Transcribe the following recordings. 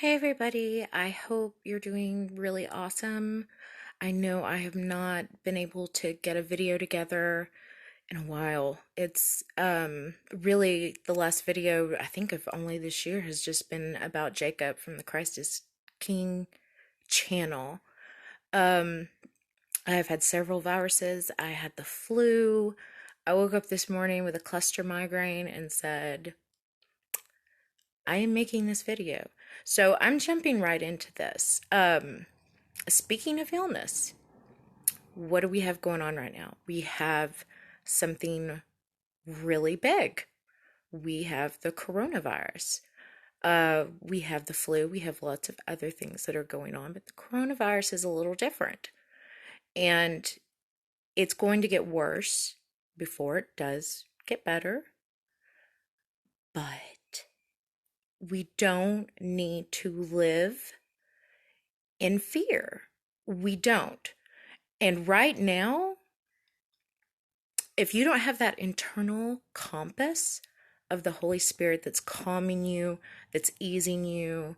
Hey everybody, I hope you're doing really awesome. I know I have not been able to get a video together in a while. It's really the last video I think of only this year has just been about Jacob from the Christ is King channel. Um I have had several viruses. I had the flu. I woke up this morning with a cluster migraine and said, I am making this video. So I'm jumping right into this. Speaking of illness, what do we have going on right now? We have something really big. We have the coronavirus. We have the flu. We have lots of other things that are going on, but the coronavirus is a little different. And it's going to get worse before it does get better. But we don't need to live in fear. We don't. And right now, if you don't have that internal compass of the Holy Spirit that's calming you, that's easing you,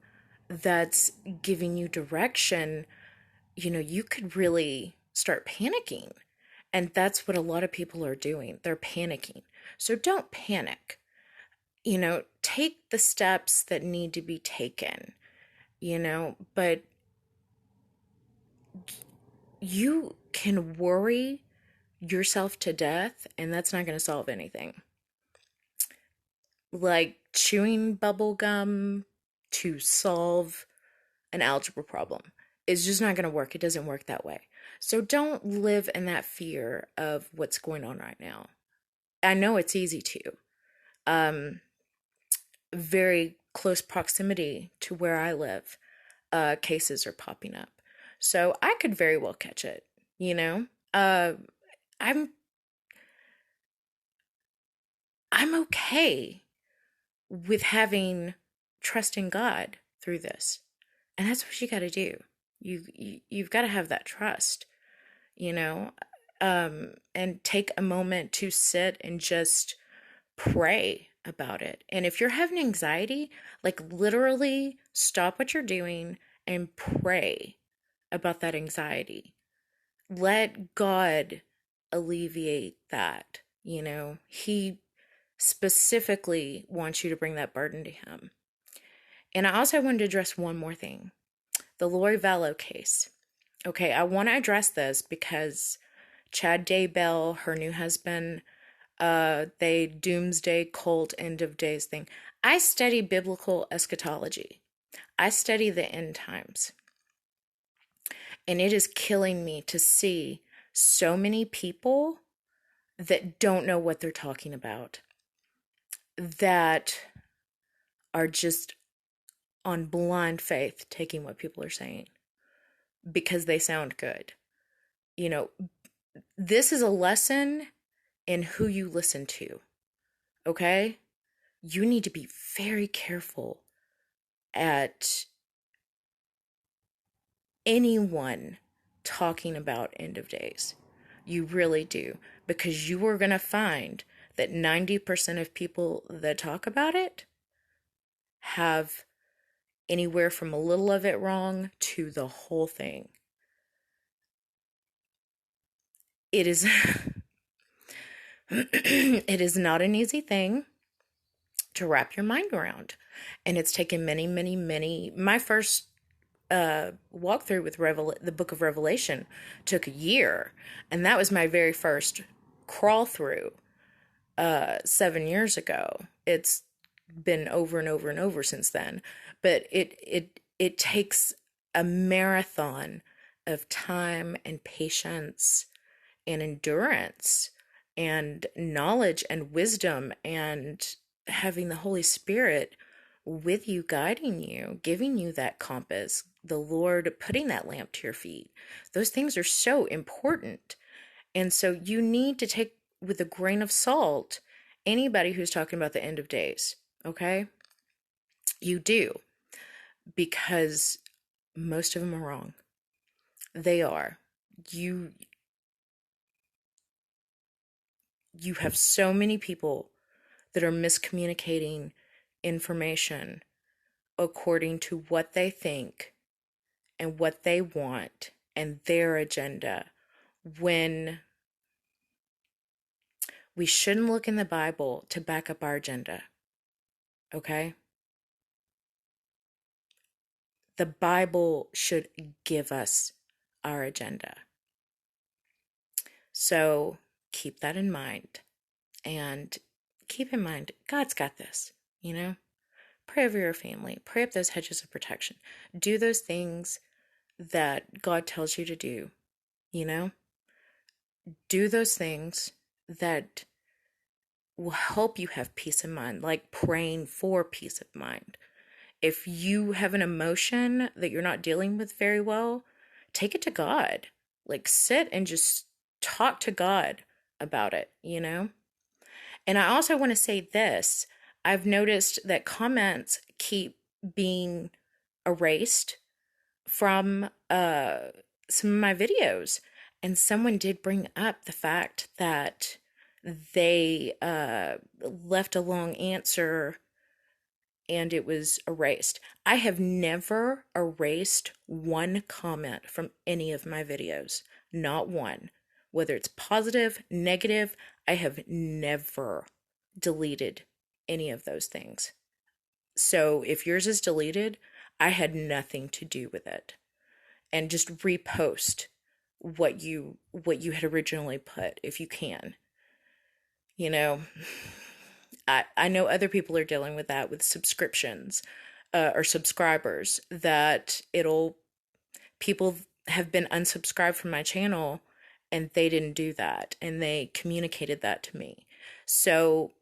that's giving you direction, you could really start panicking. And that's what a lot of people are doing. They're panicking. So don't panic. Take the steps that need to be taken, but you can worry yourself to death, and that's not going to solve anything. Like chewing bubble gum to solve an algebra problem is just not going to work. It doesn't work that way. So don't live in that fear of what's going on right now. I know it's easy to. Very close proximity to where I live, cases are popping up. So I could very well catch it, you know? I'm I'm okay with having trust in God through this. And that's what you got to do. You've got to have that trust, you know, and take a moment to sit and just pray about it. And if you're having anxiety, like literally stop what you're doing and pray about that anxiety. Let God alleviate that. He specifically wants you to bring that burden to Him. And I also wanted to address one more thing, the Lori Vallow case. Okay, I want to address this because Chad Daybell, her new husband, they doomsday cult end of days thing. I study biblical eschatology. I study the end times. And it is killing me to see so many people that don't know what they're talking about, that are just on blind faith taking what people are saying because they sound good. You know, this is a lesson in who you listen to, okay? You need to be very careful at anyone talking about end of days. You really do, because you are going to find that 90% of people that talk about it have anywhere from a little of it wrong to the whole thing. It is it is not an easy thing to wrap your mind around. And it's taken many, many, many. My first walkthrough with the book of Revelation took a year. And that was my very first crawl through 7 years ago. It's been over and over and over since then. But it takes a marathon of time and patience and endurance and knowledge and wisdom and having the Holy Spirit with you, guiding you, giving you that compass, the Lord putting that lamp to your feet. Those things are so important. And so you need to take with a grain of salt anybody who's talking about the end of days, okay? You do, because most of them are wrong. They are. You have so many people that are miscommunicating information according to what they think and what they want and their agenda, when we shouldn't look in the Bible to back up our agenda. Okay? The Bible should give us our agenda. So keep that in mind. And keep in mind, God's got this, you know? Pray over your family. Pray up those hedges of protection. Do those things that God tells you to do, you know? Do those things that will help you have peace of mind, like praying for peace of mind. If you have an emotion that you're not dealing with very well, take it to God. Like sit and just talk to God about it, you know? And I also want to say this. I've noticed that comments keep being erased from some of my videos. And someone did bring up the fact that they left a long answer and it was erased. I have never erased one comment from any of my videos. Not one. Whether it's positive, negative, I have never deleted any of those things. So if yours is deleted, I had nothing to do with it. And just repost what you had originally put if you can. You know, I know other people are dealing with that with subscriptions or subscribers, that people have been unsubscribed from my channel and they didn't do that and they communicated that to me. So,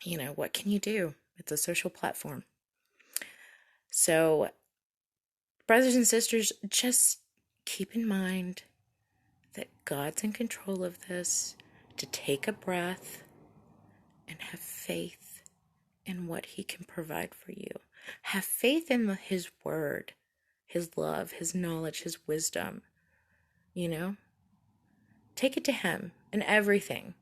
you know, what can you do? It's a social platform. So, brothers and sisters, just keep in mind that God's in control of this, to take a breath and have faith in what He can provide for you. Have faith in His word, His love, His knowledge, His wisdom. You know, take it to Him in everything.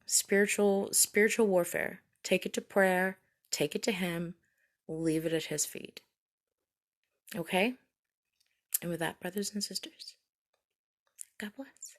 Spiritual warfare. Take it to prayer. Take it to Him. Leave it at His feet. Okay? And with that, brothers and sisters, God bless.